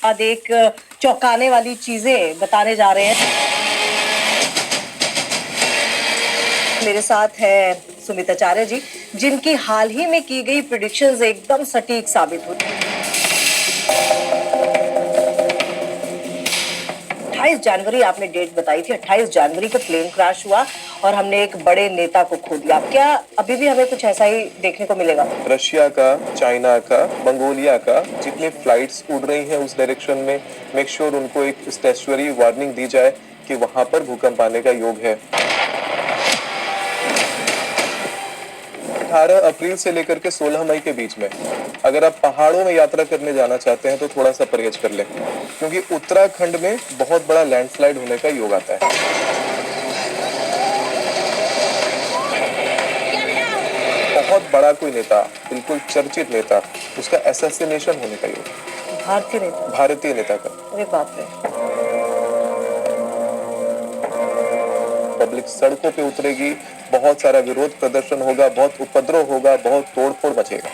बाद एक चौंकाने वाली चीजें बताने जा रहे हैं। मेरे साथ है सुमित आचार्य जी, जिनकी हाल ही में की गई प्रेडिक्शंस एकदम सटीक साबित हुई। 28 जनवरी आपने डेट बताई थी, 28 जनवरी को प्लेन क्रैश हुआ और हमने एक बड़े नेता को खो दिया। क्या अभी भी हमें कुछ ऐसा ही देखने को मिलेगा? रशिया का, चाइना का, मंगोलिया का जितनी फ्लाइट्स उड़ रही हैं उस डायरेक्शन में, मेक श्योर उनको एक स्टैट्यूटरी वार्निंग दी जाए कि वहां पर भूकंप आने का योग है। 18 अप्रैल से लेकर के 16 मई के बीच में अगर आप पहाड़ों में यात्रा करने जाना चाहते हैं तो थोड़ा सा परहेज कर लें, क्योंकि उत्तराखंड में बहुत बड़ा लैंडस्लाइड होने का योग आता है। बहुत बड़ा कोई नेता, बिल्कुल चर्चित नेता, उसका असैसिनेशन होने का योग। भारतीय नेता का। अरे बाप रे। पब्लिक सड़कों पे उतरेगी, बहुत सारा विरोध प्रदर्शन होगा, बहुत उपद्रव होगा, बहुत तोड़फोड़ मचेगा।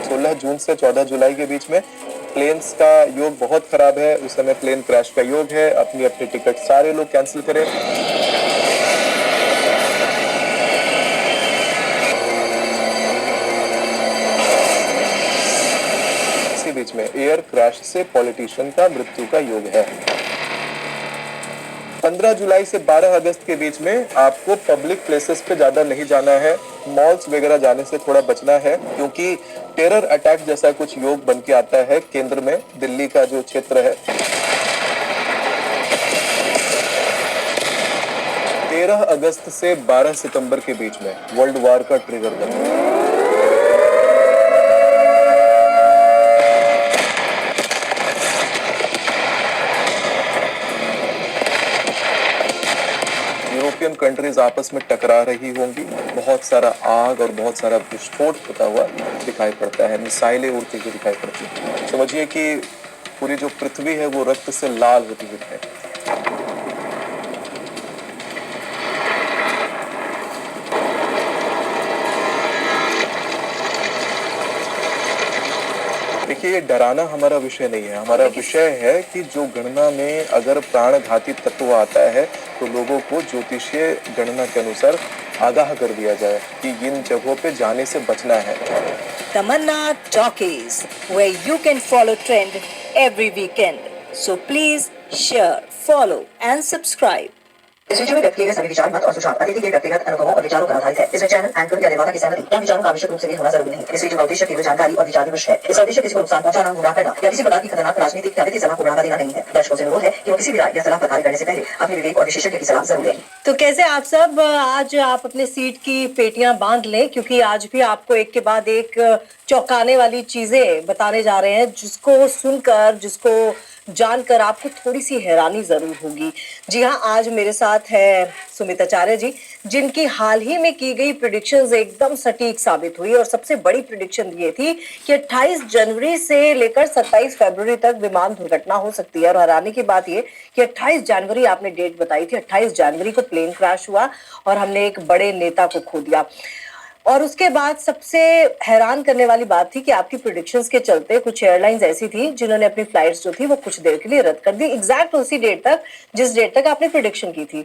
16 जून से 14 जुलाई के बीच में प्लेन्स का योग बहुत खराब है, उस समय प्लेन क्रैश का योग है। अपनी अपनी टिकट सारे लोग कैंसिल करें। इसी बीच में एयर क्रैश से पॉलिटिशियन का मृत्यु का योग है। 15 जुलाई से 12 अगस्त के बीच में आपको पब्लिक प्लेसेस पे ज्यादा नहीं जाना है, मॉल्स वगैरह जाने से थोड़ा बचना है, क्योंकि टेरर अटैक जैसा कुछ योग बन के आता है केंद्र में, दिल्ली का जो क्षेत्र है। 13 अगस्त से 12 सितंबर के बीच में वर्ल्ड वॉर का ट्रिगर बना। यूरोपियन कंट्रीज आपस में टकरा रही होंगी, बहुत सारा आग और बहुत सारा विस्फोट होता हुआ दिखाई पड़ता है, मिसाइलें उड़ती हुई दिखाई पड़ती है। समझिए कि पूरी जो पृथ्वी है वो रक्त से लाल होती हुई है। देखिए, ये डराना हमारा विषय नहीं है। हमारा विषय है कि जो गणना में अगर प्राणघाती तत्व आता है तो लोगों को ज्योतिषीय गणना के अनुसार आगाह कर दिया जाए कि इन जगहों पे जाने से बचना है। तमन्ना talkies, where you can follow trend every weekend. So please share, follow and subscribe. इस वीडियो में व्यक्त किए गए सभी विचार, मत और सुझाव अतिथि के व्यक्तिगत अनुभवों और विचारों पर आधारित है। इसमें चैनल, एंकर या निर्माता की सहमति या विचारों का आवश्यक रूप से होना जरूरी नहीं। इस वीडियो का उद्देश्य केवल जानकारी और विचार विमर्श है। इसका उद्देश्य किसी को नुकसान पहुंचाना, गुमराह करना या किसी प्रकार की खतरनाक राजनीतिक या वित्तीय सलाह को बढ़ावा देना नहीं है। दर्शकों से अनुरोध है कि वो किसी भी राय या सलाह पर कार्य करने से पहले अपने विवेक और विशेषज्ञ की सलाह जरूर लें। तो कैसे आप सब आज आप अपने सीट की पेटियां बांध लें, क्योंकि आज भी आपको एक के बाद एक चौंकाने वाली चीजें बताने जा रहे हैं, जिसको सुनकर, जिसको जानकर आपको थोड़ी सी हैरानी जरूर होगी। जी हाँ, आज मेरे साथ है सुमित आचार्य जी, जिनकी हाल ही में की गई प्रेडिक्शंस एकदम सटीक साबित हुई और सबसे बड़ी प्रेडिक्शन ये थी कि 28 जनवरी से लेकर 27 फरवरी तक विमान दुर्घटना हो सकती है। और हैरानी की बात ये कि 28 जनवरी आपने डेट बताई थी, 28 जनवरी को प्लेन क्रैश हुआ और हमने एक बड़े नेता को खो दिया। और उसके बाद सबसे हैरान करने वाली बात थी कि आपकी प्रेडिक्शंस के चलते कुछ एयरलाइंस ऐसी थी जिन्होंने अपनी फ्लाइट्स जो थी वो कुछ देर के लिए रद्द कर दी, एग्जैक्ट उसी डेट तक जिस डेट तक आपने प्रेडिक्शन की थी।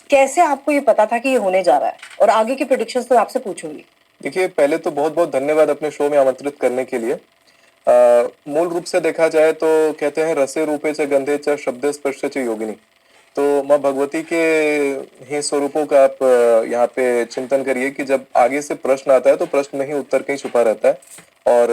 कैसे आपको ये पता था कि ये होने जा रहा है? और आगे की प्रेडिक्शंस तो आपसे पूछूंगी। देखिए, पहले तो बहुत बहुत धन्यवाद अपने शो में आमंत्रित करने के लिए। मूल रूप से देखा जाए तो कहते हैं रसे रूपे च गंधे च शब्दे स्पर्शे च योगिनी। तो माँ भगवती के ही स्वरूपों का आप यहाँ पे चिंतन करिए कि जब आगे से प्रश्न आता है तो प्रश्न में ही उत्तर कहीं छुपा रहता है और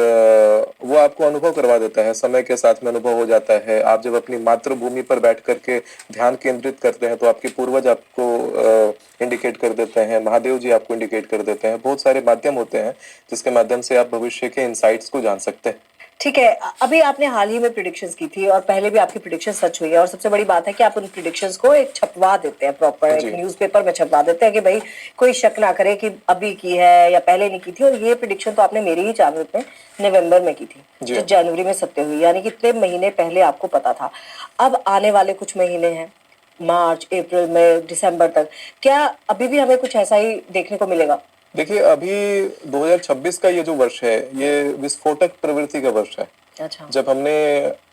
वो आपको अनुभव करवा देता है, समय के साथ में अनुभव हो जाता है। आप जब अपनी मातृभूमि पर बैठ करके ध्यान केंद्रित करते हैं तो आपके पूर्वज आपको इंडिकेट कर देते हैं, महादेव जी आपको इंडिकेट कर देते हैं। बहुत सारे माध्यम होते हैं जिसके माध्यम से आप भविष्य के इनसाइट्स को जान सकते हैं। ठीक है, अभी आपने हाल ही में प्रेडिक्शंस की थी और पहले भी आपकी प्रेडिक्शन सच हुई है, और सबसे बड़ी बात है कि आप उन प्रेडिक्शंस को एक छपवा देते हैं, प्रॉपर एक न्यूज़पेपर में छपवा देते हैं कि भाई कोई शक ना करे कि अभी की है या पहले नहीं की थी। और ये प्रेडिक्शन तो आपने मेरे ही चैनल पे नवंबर में की थी, जो जनवरी में सत्य हुई, यानी कि इतने महीने पहले आपको पता था। अब आने वाले कुछ महीने हैं, मार्च, अप्रैल, मई, दिसंबर तक, क्या अभी भी हमें कुछ ऐसा ही देखने को मिलेगा? देखिए अभी 2026 का ये जो वर्ष है ये विस्फोटक प्रवृत्ति का वर्ष है। अच्छा। जब हमने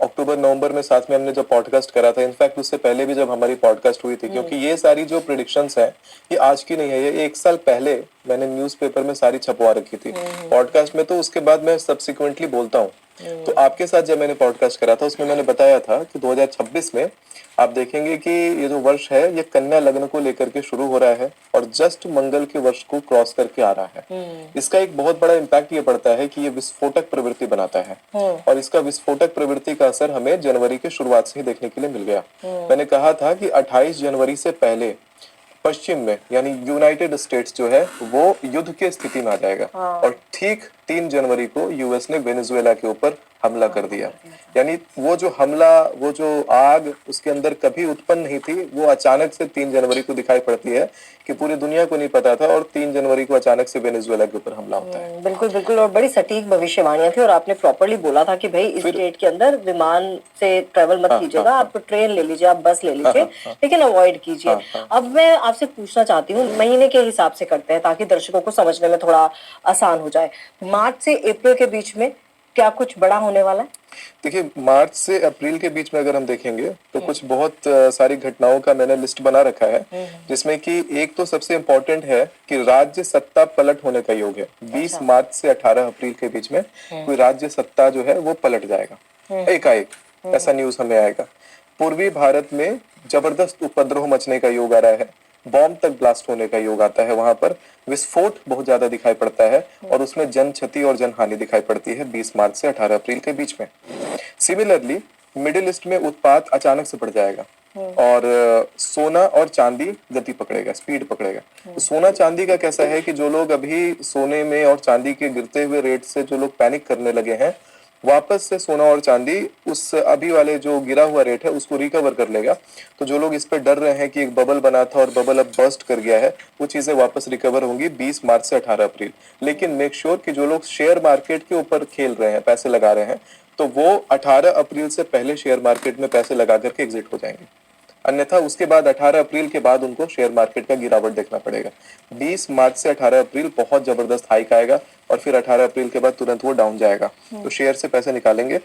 अक्टूबर नवंबर में साथ में हमने जब पॉडकास्ट करा था, इनफैक्ट उससे पहले भी जब हमारी पॉडकास्ट हुई थी, क्योंकि ये सारी जो प्रिडिक्शंस है ये आज की नहीं है, ये 1 साल पहले मैंने न्यूज़पेपर में सारी छपवा रखी थी। पॉडकास्ट में तो उसके बाद मैं सब्सिक्वेंटली बोलता हूँ। तो आपके साथ जब मैंने पॉडकास्ट करा था उसमें मैंने बताया था कि 2026 में आप देखेंगे कि ये जो वर्ष है ये कन्या लग्न को लेकर के शुरू हो रहा है और जस्ट मंगल के वर्ष को क्रॉस करके आ रहा है। इसका एक बहुत बड़ा इम्पैक्ट ये पड़ता है कि ये विस्फोटक प्रवृत्ति बनाता है और इसका विस्फोटक प्रवृत्ति का असर हमें जनवरी के शुरुआत से ही देखने के लिए मिल गया। मैंने कहा था कि 28 जनवरी से पहले पश्चिम में यानी यूनाइटेड स्टेट्स जो है वो युद्ध की स्थिति में आ जाएगा और ठीक 3 जनवरी को यूएस ने वेनेजुएला के ऊपर हमला कर दिया। यानी वो जो हमला, वो जो आग उसके अंदर कभी उत्पन्न नहीं थी, वो अचानक से 3 जनवरी को दिखाई पड़ती है कि पूरी दुनिया को नहीं पता था और 3 जनवरी को अचानक से वेनेजुएला के ऊपर हमला होता है। बिल्कुल बिल्कुल, और बड़ी सटीक भविष्यवाणियां थी और आपने प्रॉपर्ली बोला था कि भाई इस डेट के अंदर विमान से ट्रेवल मत कीजिएगा, आप ट्रेन ले लीजिए, आप बस ले लीजिए, लेकिन अवॉइड कीजिए। अब मैं आपसे पूछना चाहती हूँ, महीने के हिसाब से करते हैं ताकि दर्शकों को समझने में थोड़ा आसान हो जाए। मार्च से अप्रैल के बीच में क्या कुछ बड़ा होने वाला है? देखिए मार्च से अप्रैल के बीच में अगर हम देखेंगे तो कुछ बहुत सारी घटनाओं का मैंने लिस्ट बना रखा है, जिसमें कि एक तो सबसे इम्पोर्टेंट है कि राज्य सत्ता पलट होने का योग है। 20 मार्च से 18 अप्रैल के बीच में कोई राज्य सत्ता जो है वो पलट जाएगा एकाएक, ऐसा न्यूज हमें आएगा। पूर्वी भारत में जबरदस्त उपद्रव मचने का योग आ रहा है, बॉम्ब तक ब्लास्ट होने का योग आता है, वहां पर विस्फोट बहुत ज्यादा दिखाई पड़ता है और उसमें जन क्षति और जन हानि दिखाई पड़ती है 20 मार्च से 18 अप्रैल के बीच में। सिमिलरली मिडिल ईस्ट में उत्पात अचानक से बढ़ जाएगा और सोना और चांदी गति पकड़ेगा, स्पीड पकड़ेगा। तो सोना चांदी का कैसा है कि जो लोग अभी सोने में और चांदी के गिरते हुए रेट से जो लोग पैनिक करने लगे हैं, वापस से सोना और चांदी उस अभी वाले जो गिरा हुआ रेट है उसको रिकवर कर लेगा। तो जो लोग इस पे डर रहे हैं कि एक बबल बना था और बबल अब बर्स्ट कर गया है, वो चीजें वापस रिकवर होंगी 20 मार्च से 18 अप्रैल। लेकिन मेक श्योर कि जो लोग शेयर मार्केट के ऊपर खेल रहे हैं, पैसे लगा रहे हैं, तो वो 18 अप्रैल से पहले शेयर मार्केट में पैसे लगा करके एग्जिट हो जाएंगे, अन्यथा उसके बाद 18 अप्रैल के बाद उनको शेयर मार्केट का गिरावट देखना पड़ेगा। 20 मार्च से 18 अप्रैल बहुत जबरदस्त हाइक आएगा और फिर 18 अप्रैल के बाद तुरंत वो डाउन जाएगा। तो शेयर से पैसे निकालेंगे।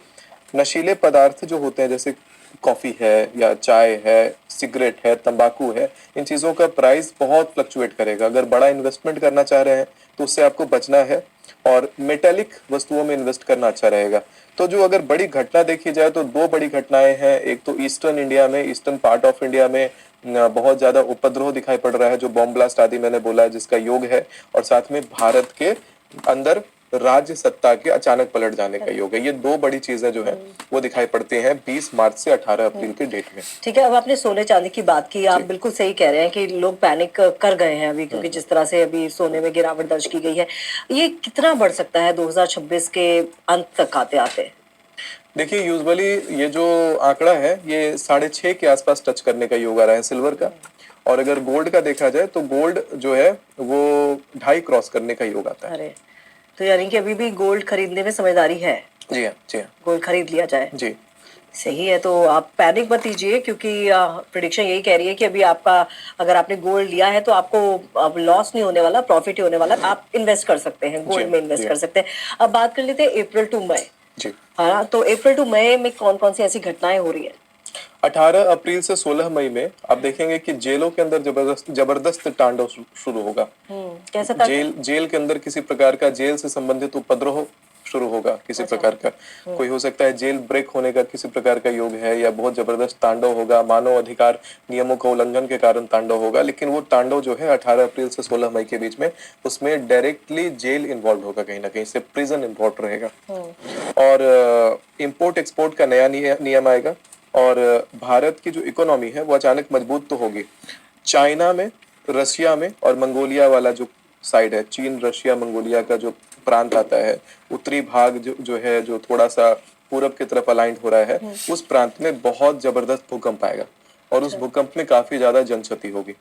नशीले पदार्थ जो होते हैं जैसे कॉफी है या चाय है, सिगरेट है, तंबाकू है, इन चीजों का प्राइस बहुत फ्लक्चुएट करेगा। अगर बड़ा इन्वेस्टमेंट करना चाह रहे हैं तो उससे आपको बचना है और मेटेलिक वस्तुओं में इन्वेस्ट करना अच्छा रहेगा। तो जो अगर बड़ी घटना देखी जाए तो 2 बड़ी घटनाएं हैं। एक तो ईस्टर्न इंडिया में, ईस्टर्न पार्ट ऑफ इंडिया में बहुत ज्यादा उपद्रव दिखाई पड़ रहा है, जो बॉम्ब ब्लास्ट आदि मैंने बोला है, जिसका योग है, और साथ में भारत के अंदर राज्य सत्ता के अचानक पलट जाने का योग है। ये 2 बड़ी चीजें जो है वो दिखाई पड़ती हैं 20 मार्च से 18 अप्रैल के डेट में। ठीक है, अब आपने सोने चांदी की बात की, आप बिल्कुल सही कह रहे हैं कि लोग पैनिक कर गए हैं अभी, क्योंकि जिस तरह से अभी सोने में गिरावट दर्ज की गई है। ये कितना बढ़ सकता है 2026 के अंत तक आते आते? देखिए यूजुअली ये जो आंकड़ा है ये 6.5 के आसपास टच करने का योग आ रहा है सिल्वर का, और अगर गोल्ड का देखा जाए तो गोल्ड जो है वो 2.5 क्रॉस करने का योग आता है। अरे, तो यानी कि अभी भी गोल्ड खरीदने में समझदारी है? जी हाँ, जी हाँ, गोल्ड खरीद लिया जाए। जी सही है, तो आप पैनिक मत कीजिए, क्योंकि प्रिडिक्शन यही कह रही है कि अभी आपका, अगर आपने गोल्ड लिया है तो आपको अब लॉस नहीं होने वाला, प्रॉफिट ही होने वाला। आप इन्वेस्ट कर सकते हैं, गोल्ड में इन्वेस्ट कर सकते हैं। अब बात कर लेते हैं अप्रैल टू मई। जी हाँ, तो अप्रैल टू मई में कौन कौन सी ऐसी घटनाएं हो रही है? 18 अप्रैल से 16 मई में आप देखेंगे कि जेलों के अंदर जबरदस्त तांडव शुरू होगा। कैसा था? जेल के अंदर किसी प्रकार का जेल से संबंधित उपद्रव शुरू होगा किसी प्रकार का। कोई हो सकता है जेल ब्रेक होने का किसी प्रकार का योग है, या बहुत जबरदस्त तांडव होगा, मानव अधिकार नियमों का उल्लंघन के कारण तांडव होगा। लेकिन वो तांडव जो है 18 अप्रैल से 16 मई के बीच में, उसमें डायरेक्टली जेल इन्वॉल्व होगा, कहीं ना कहीं से प्रिजन इन्वॉल्व रहेगा। और इम्पोर्ट एक्सपोर्ट का नया नियम आएगा और भारत की जो इकोनॉमी है वो अचानक मजबूत तो होगी। चाइना में, रशिया में और मंगोलिया वाला जो साइड है, चीन, रशिया, मंगोलिया का जो प्रांत आता है, उत्तरी भाग जो है, जो थोड़ा सा पूरब की तरफ अलाइंड हो रहा है, उस प्रांत में बहुत जबरदस्त भूकंप आएगा और उस भूकंप में काफी ज्यादा जनक्षति होगी।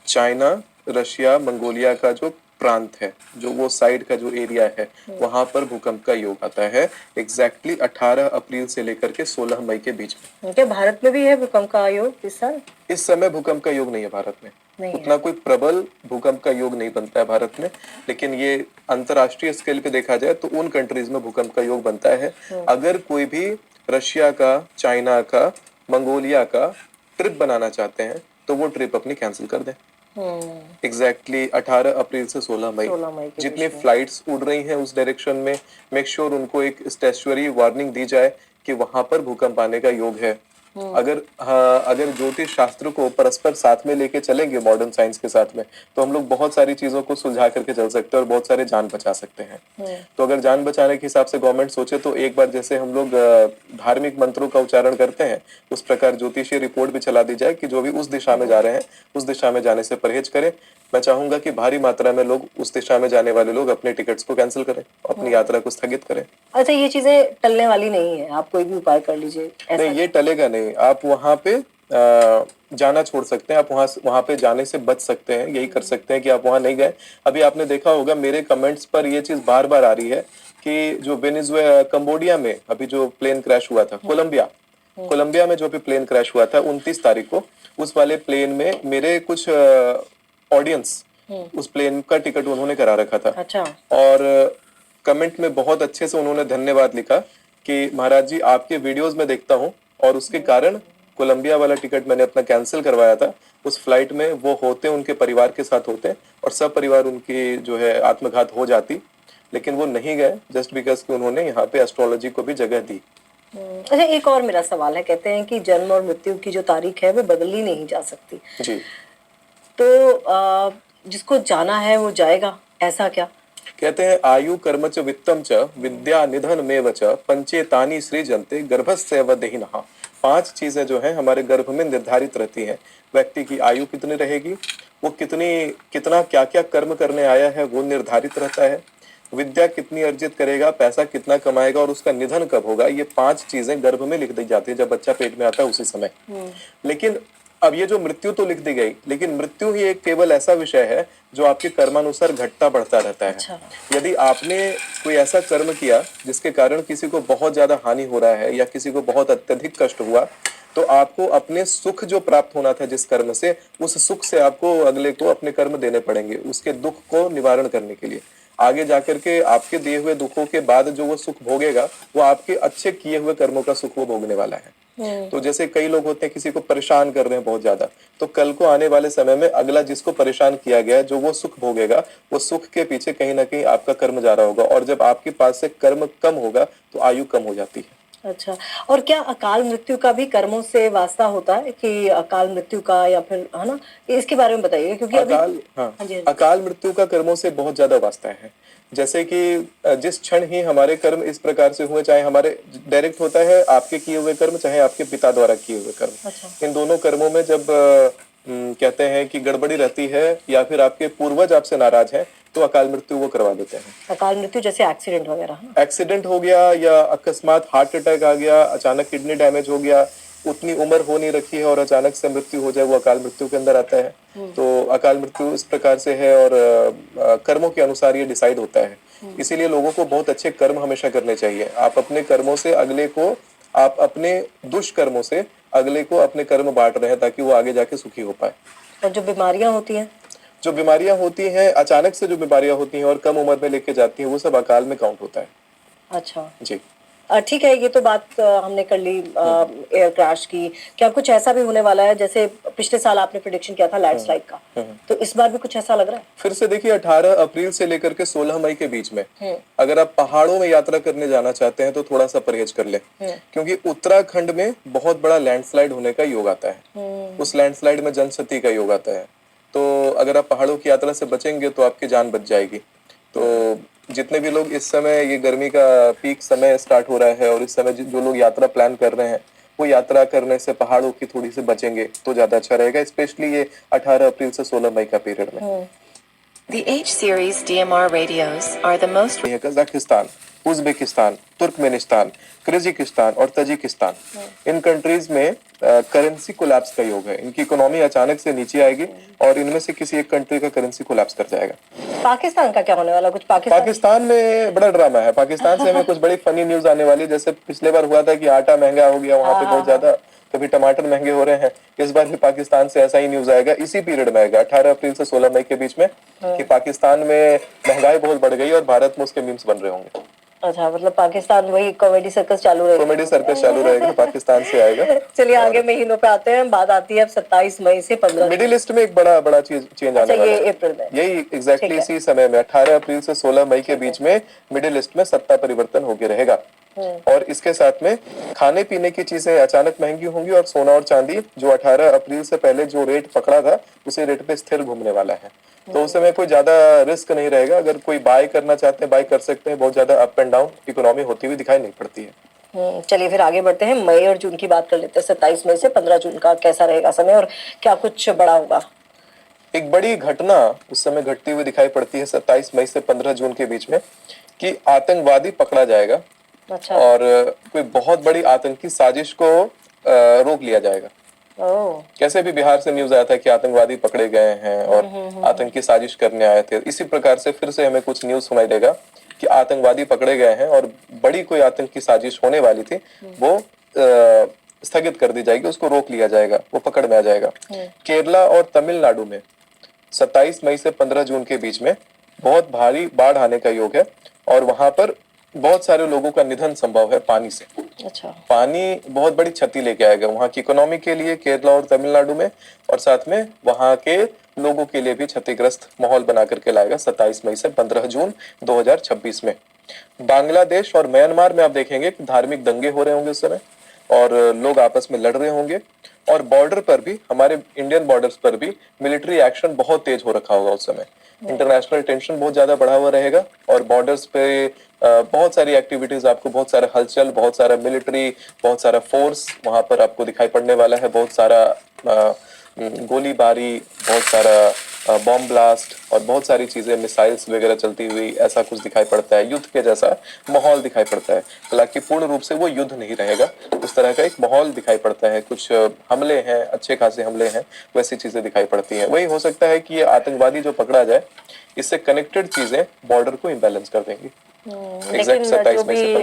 चाइना, रशिया, मंगोलिया का जो प्रांत है, जो वो साइड का जो एरिया है, वहां पर भूकंप का योग आता है एग्जैक्टली 18 अप्रैल से लेकर के 16 मई के बीच में। क्या भारत में भी है भूकंप का योग इस साल? इस समय भूकंप का योग नहीं है भारत में। नहीं है। उतना कोई प्रबल भूकंप का योग नहीं बनता है भारत में, लेकिन ये अंतरराष्ट्रीय स्केल पे देखा जाए तो उन कंट्रीज में भूकंप का योग बनता है। अगर कोई भी रशिया का, चाइना का, मंगोलिया का ट्रिप बनाना चाहते हैं तो वो ट्रिप अपनी कैंसिल कर दें। एग्जैक्टली 18 अप्रैल से 16 मई 16 मई के जितनी फ्लाइट्स उड़ रही हैं उस डायरेक्शन में, मेक श्योर उनको एक स्टैट्यूटरी वार्निंग दी जाए कि वहां पर भूकंप आने का योग है। अगर ज्योतिष शास्त्र को परस्पर साथ में लेके चलेंगे मॉडर्न साइंस के साथ में, तो हम लोग बहुत सारी चीजों को सुलझा करके चल सकते हैं और बहुत सारे जान बचा सकते हैं। तो अगर जान बचाने के हिसाब से गवर्नमेंट सोचे तो एक बार जैसे हम लोग धार्मिक मंत्रों का उच्चारण करते हैं, उस प्रकार ज्योतिषीय रिपोर्ट भी चला दी जाए कि जो भी उस दिशा में जा रहे हैं उस दिशा में जाने से परहेज करें। मैं चाहूंगा कि भारी मात्रा में लोग उस दिशा में जाने वाले लोग अपने टिकट्स को कैंसिल करें, अपनी यात्रा को स्थगित करें। अच्छा, ये चीजें टलने वाली नहीं है, आप कोई भी उपाय कर लीजिए ऐसा? नहीं, ये टलेगा नहीं। आप वहां पे जाना छोड़ सकते हैं, आप वहां पे जाने से बच सकते हैं, यही कर सकते हैं कि आप वहां नहीं गए। अभी आपने देखा होगा मेरे कमेंट्स पर ये चीज बार बार आ रही है कि जो कंबोडिया में अभी जो प्लेन क्रैश हुआ था, कोलंबिया में जो भी प्लेन क्रैश हुआ था 29 तारीख को, उस वाले प्लेन में मेरे कुछ ऑडियंस उस प्लेन का टिकट उन्होंने करा रखा था। अच्छा। और कमेंट में बहुत अच्छे से उन्होंने धन्यवाद लिखा कि महाराज जी आपके वीडियोस में देखता हूँ और उसके कारण कोलंबिया वाला टिकट मैंने अपना कैंसिल करवाया था। उस फ्लाइट में वो होते उनके परिवार के साथ होते और सब परिवार उनकी जो है आत्मघात हो जाती, लेकिन वो नहीं गए जस्ट बिकॉज कि उन्होंने यहाँ पे एस्ट्रोलॉजी को भी जगह दी। अच्छा, एक और मेरा सवाल है, कहते हैं कि जन्म और मृत्यु की जो तारीख है वो बदली नहीं जा सकती जी। तो जिसको जाना है वो जाएगा, ऐसा क्या? कहते हैं आयु कर्म च वित्तम च विद्या निधन मेव च पंचेतानि सृजन्ते गर्भस्यैव देहिनः। 5 चीजें जो हैं हमारे गर्भ में निर्धारित रहती हैं। व्यक्ति की आयु कितनी रहेगी, वो कितना क्या क्या कर्म करने आया है वो निर्धारित रहता है, विद्या कितनी अर्जित करेगा, पैसा कितना कमाएगा और उसका निधन कब होगा, ये 5 चीजें गर्भ में लिख दी जाती है जब बच्चा पेट में आता है उसी समय। लेकिन अब ये जो मृत्यु तो लिख दी गई, लेकिन मृत्यु ही एक केवल ऐसा विषय है जो आपके कर्मानुसार घटता बढ़ता रहता है। अच्छा। यदि आपने कोई ऐसा कर्म किया जिसके कारण किसी को बहुत ज्यादा हानि हो रहा है या किसी को बहुत अत्यधिक कष्ट हुआ, तो आपको अपने सुख जो प्राप्त होना था जिस कर्म से, उस सुख से आपको अगले को अपने कर्म देने पड़ेंगे उसके दुख को निवारण करने के लिए। आगे जाकर के आपके दिए हुए दुखों के बाद जो वो सुख भोगेगा वो आपके अच्छे किए हुए कर्मों का सुख वो भोगने वाला है। तो जैसे कई लोग होते हैं किसी को परेशान कर रहे हैं बहुत ज्यादा, तो कल को आने वाले समय में अगला जिसको परेशान किया गया है जो वो सुख भोगेगा, वो सुख के पीछे कहीं ना कहीं आपका कर्म जा रहा होगा, और जब आपके पास से कर्म कम होगा तो आयु कम हो जाती है। अच्छा, और क्या अकाल मृत्यु का भी कर्मों से वास्ता होता है कि अकाल मृत्यु का, या फिर है ना, इसके बारे में बताइए क्योंकि अकाल मृत्यु का कर्मों से बहुत ज्यादा वास्ता है। जैसे कि जिस क्षण ही हमारे कर्म इस प्रकार से हुए, चाहे हमारे डायरेक्ट होता है आपके किए हुए कर्म, चाहे आपके पिता द्वारा किए हुए कर्म। अच्छा। इन दोनों कर्मों में जब कहते हैं कि गड़बड़ी रहती है या फिर आपके पूर्वज आपसे नाराज हैं, तो अकाल मृत्यु वो करवा देते हैं। अकाल मृत्यु जैसे एक्सीडेंट वगैरह? एक्सीडेंट हो गया या अकस्मात हार्ट अटैक आ गया, अचानक किडनी डैमेज हो गया, उतनी उम्र हो नहीं रखी है और अचानक से मृत्यु हो जाए, वो अकाल मृत्यु के अंदर आता है। तो अकाल मृत्यु इस प्रकार से है और कर्मों के अनुसार ये डिसाइड होता है। इसीलिए लोगों को बहुत अच्छे कर्म हमेशा करने चाहिए। आप अपने कर्मों से अगले को, आप अपने दुष्कर्मों से अगले को अपने कर्म बांट रहे हैं ताकि वो आगे जाके सुखी हो पाए। और जो बीमारियां होती हैं, अचानक से जो बीमारियां होती हैं और कम उम्र में लेके जाती हैं, वो सब अकाल में काउंट होता है। अच्छा जी। ठीक है, ये तो बात हमने कर ली एयर क्रैश की। क्या कुछ ऐसा भी होने वाला है, जैसे पिछले साल आपने प्रेडिक्शन किया था लैंडस्लाइड का, तो इस बार भी कुछ ऐसा लग रहा है? फिर से देखिए 18 अप्रैल से लेकर के 16 मई के बीच में अगर आप पहाड़ों में यात्रा करने जाना चाहते हैं तो थोड़ा सा परहेज कर लें, क्योंकि उत्तराखंड में बहुत बड़ा लैंडस्लाइड होने का योग आता है। उस लैंडस्लाइड में जनक्षति का योग आता है। तो अगर आप पहाड़ों की यात्रा से बचेंगे तो आपकी जान बच जाएगी। तो जितने भी लोग इस समय, ये गर्मी का पीक समय स्टार्ट हो रहा है और इस समय जो लोग यात्रा प्लान कर रहे हैं, वो यात्रा करने से पहाड़ों की थोड़ी सी बचेंगे तो ज्यादा अच्छा रहेगा, स्पेशली ये 18 अप्रैल से 16 मई का पीरियड में। The H series DMR radios are the most Kazakhstan, Uzbekistan, Turkmenistan, Kyrgyzstan और तजिकिस्तान, इन कंट्रीज में करेंसी कोलैप्स का योग है। इनकी इकोनॉमी अचानक से नीचे आएगी और इनमें से किसी एक कंट्री का करेंसी कोलैप्स कर जाएगा। पाकिस्तान का क्या होने वाला? कुछ पाकिस्तान में बड़ा ड्रामा है। पाकिस्तान से हमें कुछ बड़ी फनी न्यूज आने वाली है। जैसे पिछले बार हुआ था कि आटा महंगा हो गया, वहां पे बहुत ज्यादा कभी टमाटर महंगे हो रहे हैं, इस बार भी पाकिस्तान से ऐसा ही न्यूज आएगा, इसी पीरियड में आएगा 18 अप्रैल से 16 मई के बीच में, कि पाकिस्तान में महंगाई बहुत बढ़ गई और भारत में उसके मीम्स बन रहे होंगे। अच्छा, मतलब पाकिस्तान वही कॉमेडी सर्कस चालू रहेगा। कॉमेडी सर्कस चालू रहेगा, पाकिस्तान से आएगा। चलिए आगे महीनों पे आते हैं, बात आती है अब 27 मई से 15 मिडिल ईस्ट में एक बड़ा चीज चेंज आने वाला ये है। अप्रैल में, यही ठीक एग्जैक्टली है। इसी समय में 18 अप्रैल से 16 मई के बीच में मिडिल ईस्ट में सत्ता परिवर्तन होके रहेगा। और इसके साथ में खाने पीने की चीजें अचानक महंगी होंगी और सोना और चांदी जो 18 अप्रैल से पहले जो रेट पकड़ा था उसी रेट पे स्थिर घूमने वाला है। तो उस समय कोई ज्यादा रिस्क नहीं रहेगा, अगर कोई बाय करना चाहते हैं बाय कर सकते हैं, बहुत ज्यादा अप एंड डाउन इकोनॉमी होती हुई दिखाई नहीं पड़ती है। चलिए फिर आगे बढ़ते हैं, मई और जून की बात कर लेते हैं। 27 मई से 15 जून का कैसा रहेगा समय और क्या कुछ बड़ा होगा? एक बड़ी घटना उस समय घटती हुई दिखाई पड़ती है 27 मई से 15 जून के बीच में, कि आतंकवादी पकड़ा जाएगा। अच्छा। और कोई बहुत बड़ी आतंकी साजिश को रोक लिया जाएगा। ओह, कैसे भी बिहार से न्यूज आया था कि आतंकवादी पकड़े गए हैं और आतंकी साजिश करने आए थे, इसी प्रकार से फिर से हमें कुछ न्यूज सुनाई देगा कि आतंकवादी पकड़े गए हैं और बड़ी कोई आतंकी साजिश होने वाली थी, वो स्थगित कर दी जाएगी, उसको रोक लिया जाएगा, वो पकड़ में आ जाएगा। केरला और तमिलनाडु में 27 मई से 15 जून के बीच में बहुत भारी बाढ़ आने का योग है और वहां पर बहुत सारे लोगों का निधन संभव है पानी से। अच्छा। पानी बहुत बड़ी क्षति लेके आएगा वहां की इकोनॉमी के लिए, केरला और तमिलनाडु में, और साथ में वहां के लोगों के लिए भी क्षतिग्रस्त माहौल बना करके लाएगा 27 मई से 15 जून 2026 में। बांग्लादेश और म्यांमार में आप देखेंगे कि धार्मिक दंगे हो रहे होंगे उस समय और लोग आपस में लड़ रहे होंगे, और बॉर्डर पर भी, हमारे इंडियन बॉर्डर्स पर भी मिलिट्री एक्शन बहुत तेज हो रखा होगा उस समय। इंटरनेशनल टेंशन बहुत ज्यादा बढ़ा हुआ रहेगा और बॉर्डर्स पे बहुत सारी एक्टिविटीज, आपको बहुत सारा हलचल, बहुत सारा मिलिट्री, बहुत सारा फोर्स वहां पर आपको दिखाई पड़ने वाला है। बहुत सारा गोलीबारी, बहुत सारा बॉम्ब ब्लास्ट और बहुत सारी चीजें, मिसाइल्स वगैरह चलती हुई, ऐसा कुछ दिखाई पड़ता है। युद्ध के जैसा माहौल दिखाई पड़ता है, हालांकि पूर्ण रूप से वो युद्ध नहीं रहेगा, उस तरह का एक माहौल दिखाई पड़ता है। कुछ हमले हैं, अच्छे खासे हमले हैं, वैसी चीजें दिखाई पड़ती हैं। वही हो सकता है कि ये आतंकवादी जो पकड़ा जाए, इससे कनेक्टेड चीजें बॉर्डर को इम्बैलेंस कर देंगी। लेकिन जो भी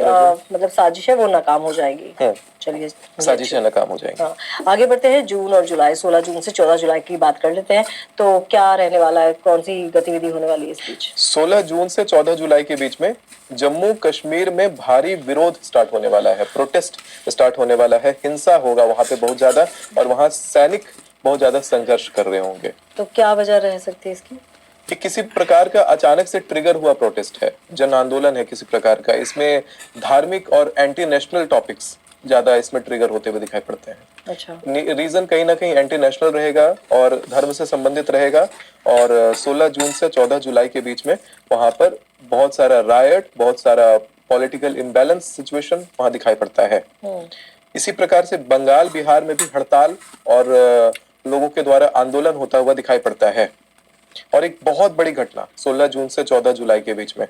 मतलब साजिश है वो नाकाम हो जाएगी। चलिए, साजिशें नाकाम हो जाएंगी। हाँ, आगे बढ़ते हैं। जून और जुलाई, 16 जून से 14 जुलाई की बात कर लेते हैं। तो क्या रहने वाला है, कौन सी गतिविधि होने वाली है इस बीच? 16 जून से 14 जुलाई के बीच में जम्मू कश्मीर में भारी विरोध स्टार्ट होने वाला है, प्रोटेस्ट स्टार्ट होने वाला है, हिंसा होगा वहां पे बहुत ज्यादा, और वहां सैनिक बहुत ज्यादा संघर्ष कर रहे होंगे। तो क्या वजह रह सकती है इसकी? कि किसी प्रकार का अचानक से ट्रिगर हुआ प्रोटेस्ट है, जन आंदोलन है किसी प्रकार का। इसमें धार्मिक और एंटी नेशनल टॉपिक्स ज्यादा इसमें ट्रिगर होते हुए दिखाई पड़ते हैं। अच्छा। रीजन कहीं ना कहीं एंटी नेशनल रहेगा और धर्म से संबंधित रहेगा। और 16 जून से 14 जुलाई के बीच में वहां पर बहुत सारा रायट, बहुत सारा पॉलिटिकल इम्बैलेंस सिचुएशन वहां दिखाई पड़ता है। इसी प्रकार से बंगाल, बिहार में भी हड़ताल और लोगों के द्वारा आंदोलन होता हुआ दिखाई पड़ता है। और एक बहुत बड़ी घटना 16 जून से 14 जुलाई के बीच में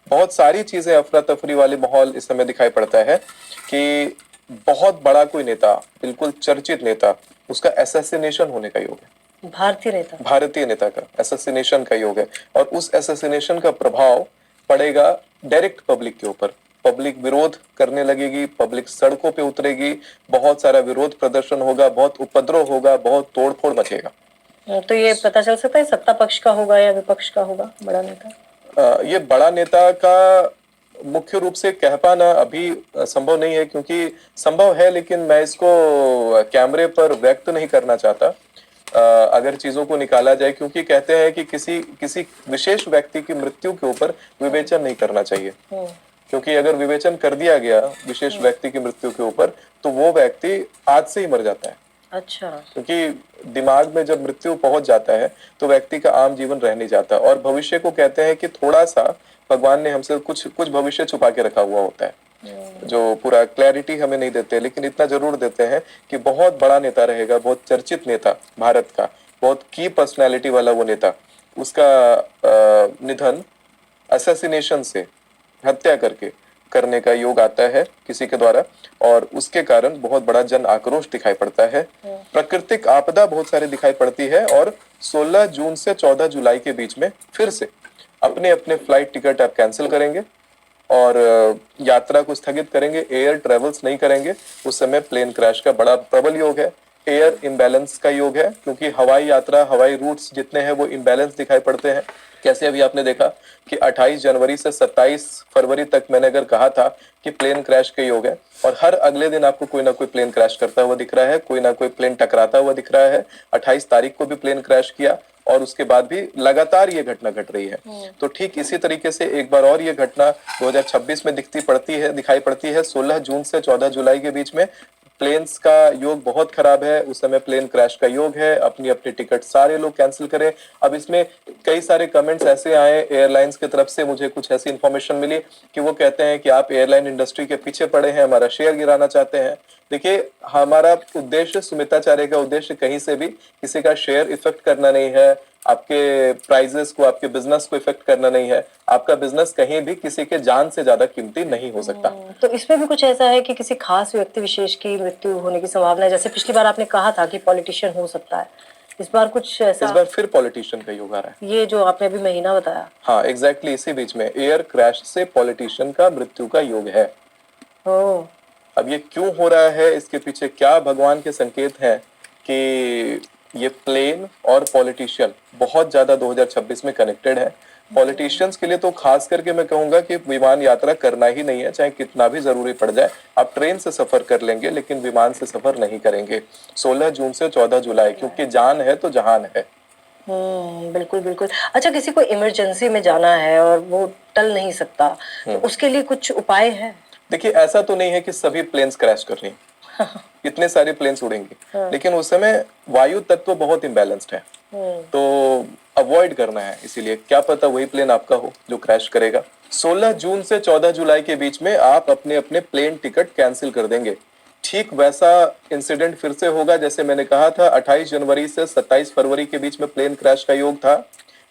बहुत सारी चीजें, अफरा तफरी वाली माहौल इस समय दिखाई पड़ता है कि बहुत बड़ा कोई नेता, बिल्कुल चर्चित नेता, उसका असैसिनेशन होने का योग है। भारतीय नेता का असैसिनेशन का योग है, और उस असैसिनेशन का प्रभाव पड़ेगा डायरेक्ट पब्लिक के ऊपर। पब्लिक विरोध करने लगेगी, पब्लिक सड़कों पे उतरेगी, बहुत सारा विरोध प्रदर्शन होगा, बहुत उपद्रव होगा, बहुत तोड़फोड़ मचेगा। तो ये पता चल सकता है सत्ता पक्ष का होगा या विपक्ष का होगा बड़ा नेता? ये बड़ा नेता का मुख्य रूप से कह पाना अभी संभव नहीं है, क्योंकि संभव है लेकिन मैं इसको कैमरे पर व्यक्त नहीं करना चाहता अगर चीजों को निकाला जाए, क्योंकि कहते हैं कि किसी विशेष व्यक्ति की मृत्यु के ऊपर विवेचन नहीं करना चाहिए, क्योंकि अगर विवेचन कर दिया गया विशेष व्यक्ति की मृत्यु के ऊपर तो वो व्यक्ति आज से ही मर जाता है। अच्छा। क्योंकि दिमाग में जब मृत्यु पहुंच जाता है तो व्यक्ति का आम जीवन रह नहीं जाता, और भविष्य को कहते हैं कि थोड़ा सा भगवान ने हमसे कुछ भविष्य छुपा के रखा हुआ होता है, जो पूरा क्लैरिटी हमें नहीं देते, लेकिन इतना जरूर देते हैं कि बहुत बड़ा नेता रहेगा, बहुत चर्चित नेता भारत का, बहुत की पर्सनैलिटी वाला वो नेता, उसका निधन असैसिनेशन से, हत्या करने का योग आता है किसी के द्वारा, और उसके कारण बहुत बड़ा जन आक्रोश दिखाई पड़ता है। प्राकृतिक आपदा बहुत सारी दिखाई पड़ती है, और 16 जून से 14 जुलाई के बीच में फिर से अपने अपने फ्लाइट टिकट आप कैंसिल करेंगे, और यात्रा को स्थगित करेंगे, एयर ट्रेवल्स नहीं करेंगे, उस समय प्लेन क्रैश का बड़ा प्रबल योग है। एयर इम्बैलेंस का योग है, क्योंकि हवाई यात्रा, हवाई रूट्स जितने हैं वो इम्बैलेंस दिखाई पड़ते हैं। कैसे अभी आपने देखा कि 28 जनवरी से 27 फरवरी तक मैंने अगर कहा था कि प्लेन क्रैश के योग है, और हर अगले दिन आपको कोई ना कोई प्लेन क्रैश करता हुआ दिख रहा है, कोई ना कोई प्लेन टकराता हुआ दिख रहा है। 28 तारीख को भी प्लेन क्रैश किया और उसके बाद भी लगातार ये घटना घट रही है। तो ठीक इसी तरीके से एक बार और ये घटना 2026 में दिखाई पड़ती है 16 जून से 14 जुलाई के बीच में। प्लेन्स का योग बहुत खराब है, उस समय प्लेन क्रैश का योग है। अपनी अपनी टिकट सारे लोग कैंसिल करें। अब इसमें कई सारे कमेंट्स ऐसे आए एयरलाइंस की तरफ से, मुझे कुछ ऐसी इंफॉर्मेशन मिली कि वो कहते हैं कि आप एयरलाइन इंडस्ट्री के पीछे पड़े हैं, हमारा शेयर गिराना चाहते हैं। देखिए, हमारा उद्देश्य, सुमिताचार्य का उद्देश्य कहीं से भी किसी का शेयर इफेक्ट करना नहीं है, आपके प्राइजेस को, आपके बिजनेस को इफेक्ट करना नहीं है। आपका बिजनेस कहीं भी किसी के जान से ज्यादा कीमती नहीं हो सकता। तो इसमें भी कुछ ऐसा है कि किसी खास व्यक्ति विशेष की मृत्यु होने की संभावना है, जैसे पिछली बार आपने कहा था कि पॉलिटिशियन हो सकता है, इस बार कुछ ऐसा? इस बार फिर पॉलिटिशियन का योग आ रहा है। ये जो आपने अभी महीना बताया। हाँ, एग्जैक्टली इसी बीच में एयर क्रैश से पॉलिटिशियन का मृत्यु का योग है। ओह, अब ये क्यों हो रहा है, इसके पीछे क्या भगवान के संकेत हैं कि ये प्लेन और पॉलिटिशियन बहुत ज्यादा 2026 में कनेक्टेड है। पॉलिटिशियंस के लिए तो खास करके मैं कहूंगा कि विमान यात्रा करना ही नहीं है, चाहे कितना भी जरूरी पड़ जाए। आप ट्रेन से सफर कर लेंगे लेकिन विमान से सफर नहीं करेंगे 16 जून से 14 जुलाई, क्योंकि जान है तो जहान है। बिल्कुल बिल्कुल। अच्छा, किसी को इमरजेंसी में जाना है और वो टल नहीं सकता, तो उसके लिए कुछ उपाय है? देखिए, ऐसा तो नहीं है कि सभी प्लेन्स क्रैश कर रही हैं। इतने सारे प्लेन्स उड़ेंगे, लेकिन उस समय वायु तत्व बहुत इम्बैलेंस्ड है, तो अवॉइड करना है। इसीलिए क्या पता वही प्लेन आपका हो जो क्रैश करेगा। 16 जून से 14 जुलाई के बीच में आप अपने अपने प्लेन टिकट कैंसिल कर देंगे। ठीक वैसा इंसिडेंट फिर से होगा जैसे मैंने कहा था। 28 जनवरी से 27 फरवरी के बीच में प्लेन क्रैश का योग था।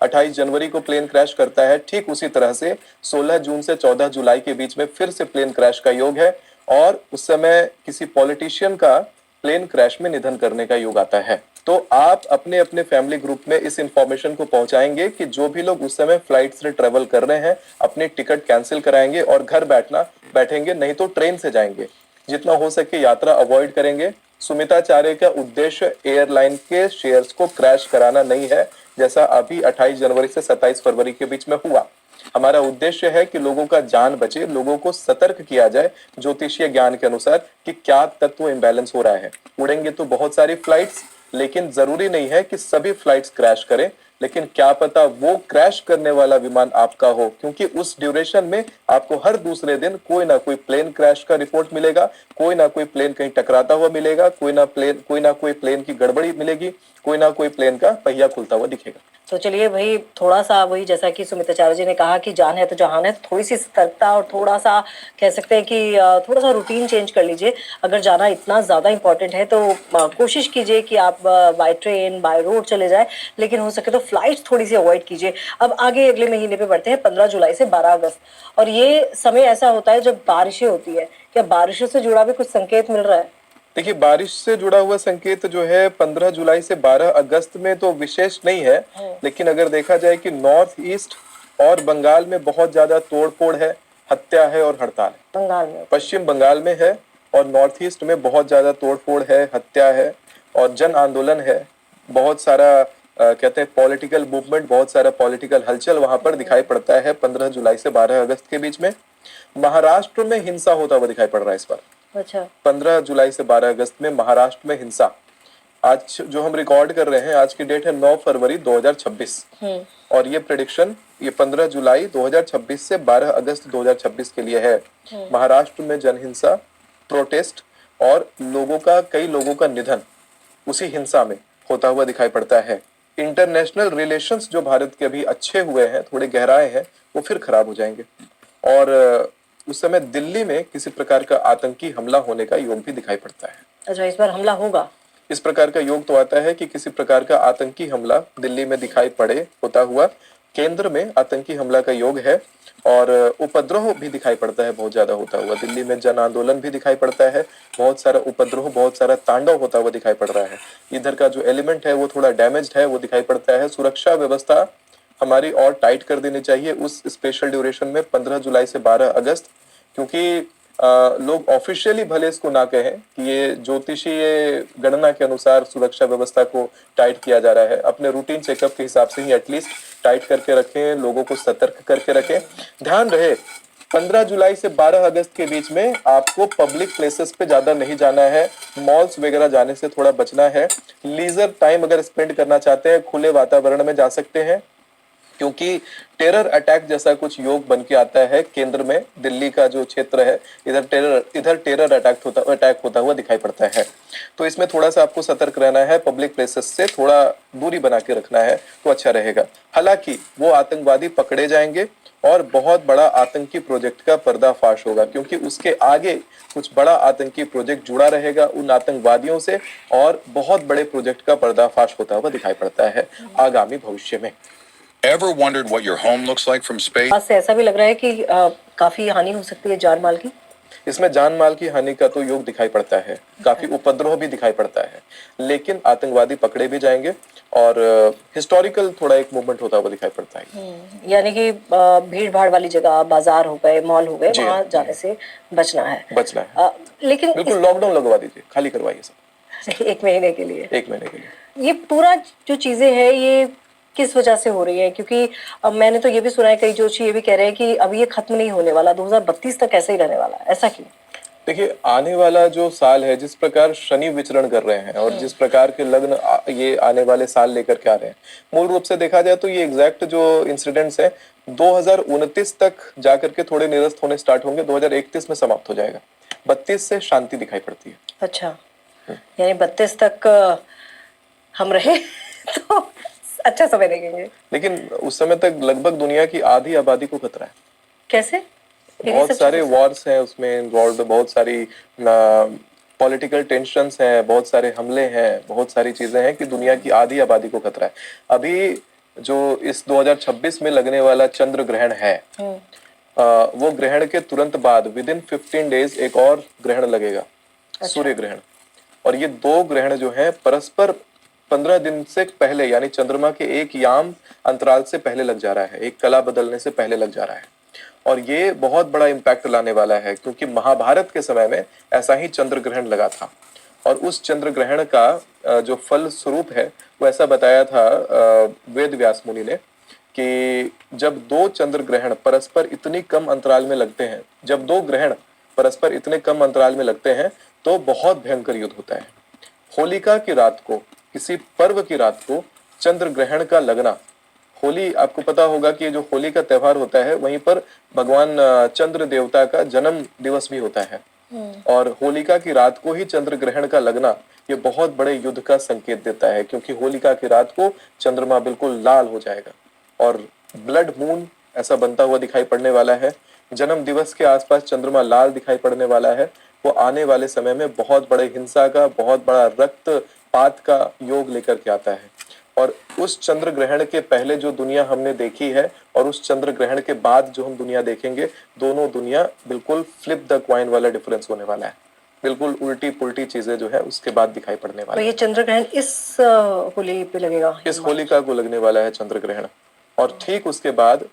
28 जनवरी को प्लेन क्रैश करता है, ठीक उसी तरह से 16 जून से 14 जुलाई के बीच में फिर से प्लेन क्रैश का योग है, और उस समय किसी पॉलिटिशियन का प्लेन क्रैश में निधन करने का योग आता है। तो आप अपने अपने फैमिली ग्रुप में इस इंफॉर्मेशन को पहुंचाएंगे कि जो भी लोग उस समय फ्लाइट से ट्रेवल कर रहे हैं अपनी टिकट कैंसिल कराएंगे और घर बैठेंगे, नहीं तो ट्रेन से जाएंगे। जितना हो सके यात्रा अवॉइड करेंगे। सुमिताचार्य का उद्देश्य एयरलाइन के शेयर्स को क्रैश कराना नहीं है, जैसा अभी 28 जनवरी से 27 फरवरी के बीच में हुआ। हमारा उद्देश्य है कि लोगों का जान बचे, लोगों को सतर्क किया जाए ज्योतिषीय ज्ञान के अनुसार कि क्या तत्व इम्बैलेंस हो रहा है। उड़ेंगे तो बहुत सारी फ्लाइट्स, लेकिन जरूरी नहीं है कि सभी फ्लाइट्स क्रैश करें, लेकिन क्या पता वो क्रैश करने वाला विमान आपका हो, क्योंकि उस ड्यूरेशन में आपको हर दूसरे दिन कोई ना कोई प्लेन क्रैश का रिपोर्ट मिलेगा, कोई ना कोई प्लेन कहीं टकराता हुआ मिलेगा, कोई ना कोई प्लेन की गड़बड़ी मिलेगी, कोई ना कोई प्लेन का पहिया खुलता हुआ दिखेगा। तो चलिए भाई, थोड़ा सा वही जैसा कि सुमिताचार्य जी ने कहा कि जान है तो जहान है, थोड़ी सी सतर्कता और थोड़ा सा कह सकते हैं कि थोड़ा सा रूटीन चेंज कर लीजिए। अगर जाना इतना ज़्यादा इंपॉर्टेंट है तो कोशिश कीजिए कि आप बाय ट्रेन बाय रोड चले जाए, लेकिन हो सके तो फ्लाइट्स थोड़ी सी अवॉइड कीजिए। अब आगे अगले महीने पे बढ़ते हैं, 15 जुलाई से 12 अगस्त, और ये समय ऐसा होता है जब बारिशें होती है। क्या बारिशों से जुड़ा भी कुछ संकेत मिल रहा है? देखिए, बारिश से जुड़ा हुआ संकेत जो है 15 जुलाई से 12 अगस्त में तो विशेष नहीं है, लेकिन अगर देखा जाए कि नॉर्थ ईस्ट और बंगाल में बहुत ज्यादा तोड़फोड़ है, हत्या है और हड़ताल है। बंगाल में, पश्चिम बंगाल में है और नॉर्थ ईस्ट में बहुत ज्यादा तोड़फोड़ है, हत्या है और जन आंदोलन है। बहुत सारा कहते हैं पॉलिटिकल मूवमेंट, बहुत सारा पॉलिटिकल हलचल वहां पर दिखाई पड़ता है 15 जुलाई से 12 अगस्त के बीच में। महाराष्ट्र में हिंसा होता हुआ दिखाई पड़ रहा है इस बार। अच्छा, 15 जुलाई से 12 अगस्त में महाराष्ट्र में हिंसा। आज जो हम रिकॉर्ड कर रहे हैं, आज की डेट है 9 फरवरी 2026, और ये प्रेडिक्शन ये 15 जुलाई 2026 से 12 अगस्त 2026 के लिए है। महाराष्ट्र में जनहिंसा, प्रोटेस्ट और कई लोगों का निधन उसी हिंसा में होता हुआ दिखाई पड़ता है। इंटरनेशनल रिलेशंस जो भारत के अभी अच्छे हुए हैं, थोड़े गहराए हैं, वो फिर खराब हो जाएंगे। और उस समय दिल्ली में किसी प्रकार का आतंकी हमला होने का योग भी दिखाई पड़ता है। अच्छा, इस बार हमला होगा? इस प्रकार का योग तो आता है कि किसी प्रकार का आतंकी हमला दिल्ली में दिखाई पड़े होता हुआ। केंद्र में आतंकी हमला का योग है और उपद्रव भी दिखाई पड़ता है बहुत ज्यादा होता हुआ। दिल्ली में जन आंदोलन भी दिखाई पड़ता है, बहुत सारा उपद्रव, बहुत सारा तांडव होता हुआ दिखाई पड़ रहा है। इधर का जो एलिमेंट है वो थोड़ा डैमेज्ड है, वो दिखाई पड़ता है। सुरक्षा व्यवस्था हमारी और टाइट कर देनी चाहिए उस स्पेशल ड्यूरेशन में 15 जुलाई से 12 अगस्त, क्योंकि लोग ऑफिशियली भले इसको ना कहें कि ये ज्योतिषीय गणना के अनुसार सुरक्षा व्यवस्था को टाइट किया जा रहा है, अपने रूटीन चेकअप के हिसाब से ही एटलीस्ट टाइट करके रखें, लोगों को सतर्क करके रखें। ध्यान रहे 15 जुलाई से 12 अगस्त के बीच में आपको पब्लिक प्लेसेस पे ज्यादा नहीं जाना है, मॉल्स वगैरह जाने से थोड़ा बचना है। लीजर टाइम अगर स्पेंड करना चाहते हैं खुले वातावरण में जा सकते हैं, क्योंकि टेरर अटैक जैसा कुछ योग बन के आता है केंद्र में, दिल्ली का जो क्षेत्र है इधर टेरर अटैक होता हुआ दिखाई पड़ता है। तो इसमें थोड़ा सा आपको सतर्क रहना है, पब्लिक प्लेसेस से थोड़ा दूरी बना के रखना है तो अच्छा रहेगा। हालांकि वो आतंकवादी पकड़े जाएंगे और बहुत बड़ा आतंकी प्रोजेक्ट का पर्दाफाश होगा, क्योंकि उसके आगे कुछ बड़ा आतंकी प्रोजेक्ट जुड़ा रहेगा उन आतंकवादियों से, और बहुत बड़े प्रोजेक्ट का पर्दाफाश होता हुआ दिखाई पड़ता है आगामी भविष्य में। Ever wondered what your home looks like from space? आज से ऐसा भी लग रहा है कि काफी हानि हो सकती है जान माल की। इसमें जान माल की हानि का तो योग दिखाई पड़ता है, काफी उपद्रव भी दिखाई पड़ता है, लेकिन आतंकवादी पकड़े भी जाएंगे और हिस्टोरिकल थोड़ा एक मूवमेंट होता हुआ दिखाई पड़ता है। यानी कि भीड़ भाड़ वाली जगह, बाजार हो गए, मॉल हो गए, जी वहां हाँ, जाने से बचना है। लेकिन बिल्कुल लॉकडाउन लगवा दीजिए, खाली करवाइए सब 1 महीने के लिए। 1 महीने के लिए। ये पूरा जो चीजें हैं ये किस वजह से हो रही है? क्योंकि अब मैंने तो ये भी सुना है, कई जोशी ये भी कह रहे हैं कि अभी ये खत्म नहीं होने वाला, 2032 तक ऐसे ही रहने वाला है। ऐसा क्यों? देखिए, आने वाला जो साल है, जिस प्रकार शनि विचरण कर रहे हैं और जिस प्रकार के लग्न ये आने वाले साल लेकर के आ रहे हैं, मूल रूप से देखा जाए तो ये एग्जैक्ट जो इंसिडेंट्स है 2029 तक जाकर के थोड़े निरस्त होने स्टार्ट होंगे, 2031 में समाप्त हो जाएगा। 32 से शांति दिखाई पड़ती है। अच्छा, यानी 32 तक हम रहे तो अच्छा समय देखेंगे। लेकिन उस समय तक लगभग दुनिया की आधी आबादी को खतरा है। कैसे? बहुत सारे वॉर्स हैं उसमें इन्वॉल्व, बहुत सारी पॉलिटिकल टेंशन्स हैं, बहुत सारे हमले हैं, बहुत सारी चीजें हैं कि दुनिया की आधी आबादी को खतरा है। अभी जो इस 2026 में लगने वाला चंद्र ग्रहण है, वो ग्रहण के तुरंत बाद विदिन 15 डेज एक और ग्रहण लगेगा, सूर्य ग्रहण। और ये 2 ग्रहण जो है परस्पर 15 दिन से पहले, यानी चंद्रमा के एक याम अंतराल से पहले लग जा रहा है, एक कला बदलने से पहले लग जा रहा है। और ये बहुत बड़ा इम्पैक्ट लाने वाला है, क्योंकि महाभारत के समय में ऐसा ही चंद्र ग्रहण लगा था और उस चंद्र ग्रहण का जो फल स्वरूप है वो ऐसा बताया था वेद व्यास मुनि ने कि जब 2 चंद्र ग्रहण परस्पर इतनी कम अंतराल में लगते हैं, जब 2 ग्रहण परस्पर इतने कम अंतराल में लगते हैं तो बहुत भयंकर युद्ध होता है। होलिका की रात को, किसी पर्व की रात को चंद्र ग्रहण का लगना, होली आपको पता होगा कि जो होली का त्योहार होता है वहीं पर भगवान चंद्र देवता का जन्म दिवस भी होता है, और होलिका की रात को ही चंद्र ग्रहण का लगना ये बहुत बड़े युद्ध का संकेत देता है, क्योंकि होलिका की रात को चंद्रमा बिल्कुल लाल हो जाएगा और ब्लड मून ऐसा बनता हुआ दिखाई पड़ने वाला है। जन्म दिवस के आसपास चंद्रमा लाल दिखाई पड़ने वाला है। वो आने वाले समय में बहुत बड़े हिंसा का, बहुत बड़ा रक्तपात का योग लेकर के आता है। और उस चंद्र ग्रहण के पहले जो दुनिया हमने देखी है और उस चंद्र ग्रहण के बाद जो हम दुनिया देखेंगे, दोनों दुनिया बिल्कुल फ्लिप द कॉइन वाला डिफरेंस होने वाला है। बिल्कुल उल्टी पुल्टी चीजें जो है उसके बाद दिखाई पड़ने वाली तो है। ये चंद्र ग्रहण इस होली पे लगेगा? इस होलिका को लगने वाला है चंद्र ग्रहण, और ठीक उसके बाद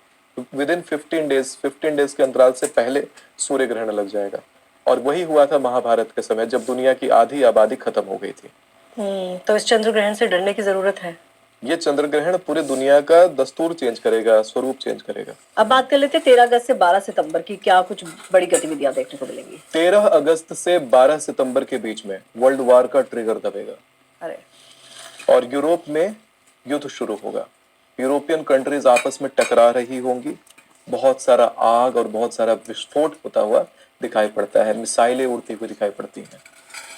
विदिन 15 डेज के अंतराल से पहले सूर्य ग्रहण लग जाएगा। और वही हुआ था महाभारत के समय, जब दुनिया की आधी आबादी खत्म हो गई थी। तो इस चंद्र ग्रहण से डरने की जरूरत है? ये चंद्र ग्रहण पूरे दुनिया का दस्तूर चेंज करेगा, स्वरूप चेंज करेगा। अब बात कर लेते हैं 13 अगस्त से 12 सितंबर की, क्या कुछ बड़ी गतिविधियां देखने को मिलेंगी? 13 अगस्त से 12 सितंबर के बीच में वर्ल्ड वार का ट्रिगर दबेगा। अरे, और यूरोप में युद्ध शुरू होगा। यूरोपियन कंट्रीज आपस में टकरा रही होंगी, बहुत सारा आग और बहुत सारा विस्फोट होता हुआ दिखाई पड़ता है, मिसाइलें उड़ती हुई दिखाई पड़ती हैं,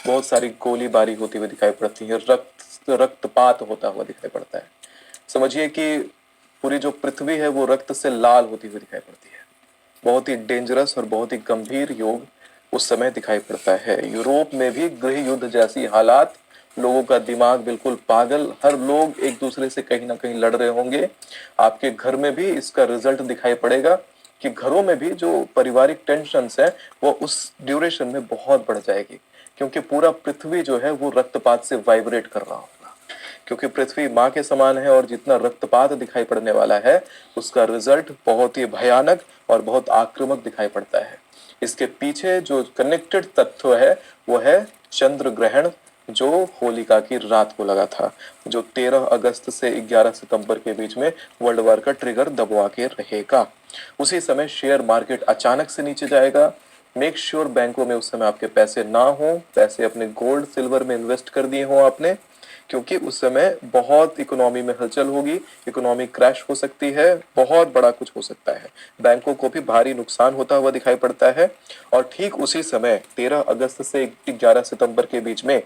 बहुत सारी गोलीबारी होती हुई दिखाई पड़ती है, रक्तपात होता हुआ दिखाई पड़ता है। समझिए कि पूरी जो पृथ्वी है वो रक्त से लाल होती हुई दिखाई पड़ती है। बहुत ही डेंजरस और बहुत ही गंभीर योग उस समय दिखाई पड़ता है। यूरोप में भी गृह युद्ध जैसी हालात, लोगों का दिमाग बिल्कुल पागल, हर लोग एक दूसरे से कहीं ना कहीं लड़ रहे होंगे। आपके घर में भी इसका रिजल्ट दिखाई पड़ेगा कि घरों में भी जो पारिवारिक टेंशन्स है वो उस ड्यूरेशन में बहुत बढ़ जाएगी, क्योंकि पूरा पृथ्वी जो है वो रक्तपात से वाइब्रेट कर रहा होगा। क्योंकि पृथ्वी माँ के समान है और जितना रक्तपात दिखाई पड़ने वाला है उसका रिजल्ट बहुत ही भयानक और बहुत आक्रामक दिखाई पड़ता है। इसके पीछे जो कनेक्टेड तत्व है वो है चंद्र ग्रहण, जो होलिका की रात को लगा था, जो 13 अगस्त से 11 सितंबर के बीच में वर्ल्ड वॉर का ट्रिगर दबवा के रहेगा। उसी समय शेयर मार्केट अचानक से नीचे जाएगा। मेक श्योर बैंकों में उस समय आपके पैसे ना हो, पैसे अपने गोल्ड सिल्वर में इन्वेस्ट कर दिए हो आपने, क्योंकि उस समय बहुत इकोनॉमी में हलचल होगी, इकोनॉमी क्रैश हो सकती है, बहुत बड़ा कुछ हो सकता है, बैंकों को भी भारी नुकसान होता हुआ दिखाई पड़ता है। और ठीक उसी समय 13 अगस्त से 11 सितंबर के बीच में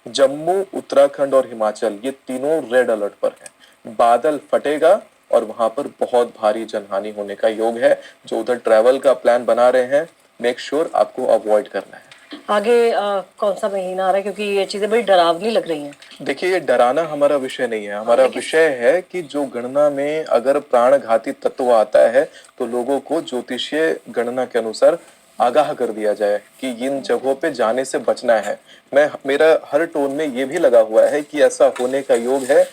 जम्मू, उत्तराखंड और हिमाचल ये तीनों रेड अलर्ट पर है। बादल फटेगा और वहां पर बहुत भारी जनहानि होने का योग है। जो उधर ट्रैवल का प्लान बना रहे हैं, मेक श्योर आपको अवॉइड करना है। आगे कौन सा महीना आ रहा है, क्योंकि ये चीजें बड़ी डरावनी लग रही हैं। देखिए, ये डराना हमारा विषय नहीं है। हमारा विषय है कि जो गणना में अगर प्राणघाती तत्व आता है तो लोगों को ज्योतिषीय गणना के अनुसार आगाह कर दिया जाए कि इन जगहों पे जाने से बचना है। मेरा हर टोन में ये भी लगा हुआ है कि ऐसा होने का योग है,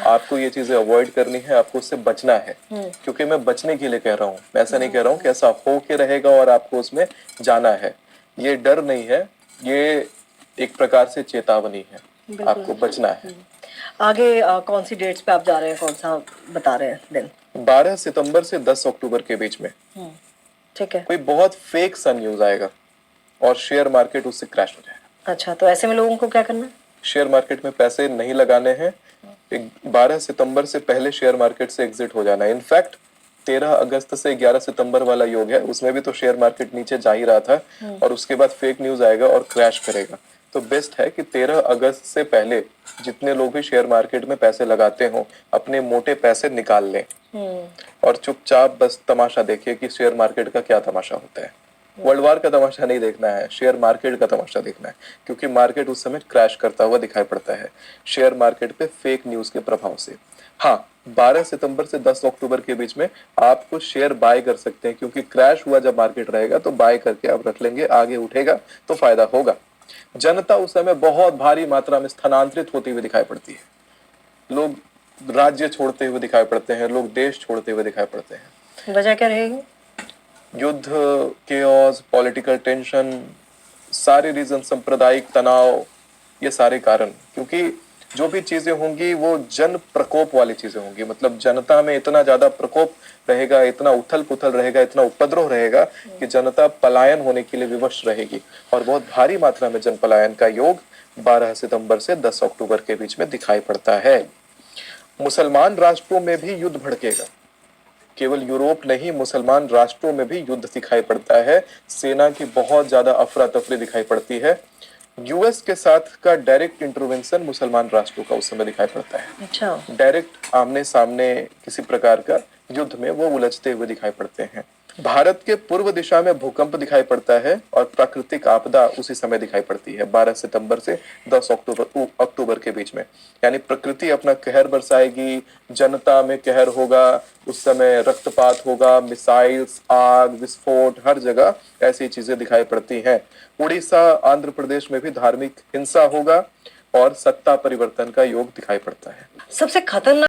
आपको ये चीजें अवॉइड करनी है, आपको उससे बचना है। क्योंकि मैं बचने के लिए कह रहा हूँ, मैं ऐसा नहीं कह रहा हूँ कि ऐसा हो के रहेगा और आपको उसमें जाना है। ये डर नहीं है, ये एक प्रकार से चेतावनी है, आपको बचना है। आगे कौन सी डेट्स पे आप जा रहे हैं, कौन सा बता रहे हैं दिन? 12 सितंबर से 10 अक्टूबर के बीच में ठीक है। कोई बहुत फेक सा न्यूज आएगा और शेयर मार्केट उससे क्रैश हो जाएगा। अच्छा, तो ऐसे में लोगों को क्या करना है? शेयर मार्केट में पैसे नहीं लगाने हैं। 12 सितंबर से पहले शेयर मार्केट से एग्जिट हो जाना है। इनफैक्ट 13 अगस्त से 11 सितंबर वाला योग है, उसमें भी तो शेयर मार्केट नीचे जा ही रहा था और उसके बाद फेक न्यूज आएगा और क्रैश करेगा। तो बेस्ट है कि 13 अगस्त से पहले जितने लोग भी शेयर मार्केट में पैसे लगाते हो, अपने मोटे पैसे निकाल लें और चुपचाप बस तमाशा देखिए कि शेयर मार्केट का क्या तमाशा होता है। वर्ल्ड वॉर का तमाशा नहीं देखना है, शेयर मार्केट का तमाशा देखना है, क्योंकि मार्केट उस समय क्रैश करता हुआ दिखाई पड़ता है शेयर मार्केट पे फेक न्यूज के प्रभाव से। हाँ, 12 सितंबर से 10 अक्टूबर के बीच में आपको शेयर बाय कर सकते हैं, क्योंकि क्रैश हुआ जब मार्केट रहेगा तो बाय करके आप रख लेंगे, आगे उठेगा तो फायदा होगा। जनता उस समय बहुत भारी मात्रा में स्थानांतरित होती हुई दिखाई पड़ती है। लोग राज्य छोड़ते हुए दिखाई पड़ते हैं, लोग देश छोड़ते हुए दिखाई पड़ते हैं। वजह क्या रहेगी? युद्ध, केओस, पॉलिटिकल टेंशन, सारे रीजन, सांप्रदायिक तनाव, ये सारे कारण। क्योंकि जो भी चीजें होंगी वो जन प्रकोप वाली चीजें होंगी। मतलब जनता में इतना ज्यादा प्रकोप रहेगा, इतना उथल पुथल रहेगा, इतना उपद्रव रहेगा कि जनता पलायन होने के लिए विवश रहेगी। और बहुत भारी मात्रा में जन पलायन का योग 12 सितंबर से 10 अक्टूबर के बीच में दिखाई पड़ता है। मुसलमान राष्ट्रों में भी युद्ध भड़केगा। केवल यूरोप नहीं, मुसलमान राष्ट्रों में भी युद्ध दिखाई पड़ता है। सेना की बहुत ज्यादा अफरा तफरी दिखाई पड़ती है। यूएस के साथ का डायरेक्ट इंटरवेंशन मुसलमान राष्ट्रों का उस समय दिखाई पड़ता है। अच्छा, डायरेक्ट आमने सामने किसी प्रकार का युद्ध में वो उलझते हुए दिखाई पड़ते हैं। भारत के पूर्व दिशा में भूकंप दिखाई पड़ता है और प्राकृतिक आपदा उसी समय दिखाई पड़ती है, 12 सितंबर से 10 अक्टूबर के बीच में। यानी प्रकृति अपना कहर बरसाएगी, जनता में कहर होगा, उस समय रक्तपात होगा, मिसाइल्स, आग, विस्फोट, हर जगह ऐसी चीजें दिखाई पड़ती हैं। उड़ीसा, आंध्र प्रदेश में भी धार्मिक हिंसा होगा और सत्ता परिवर्तन का योग दिखाई पड़ता है। सबसे खतरनाक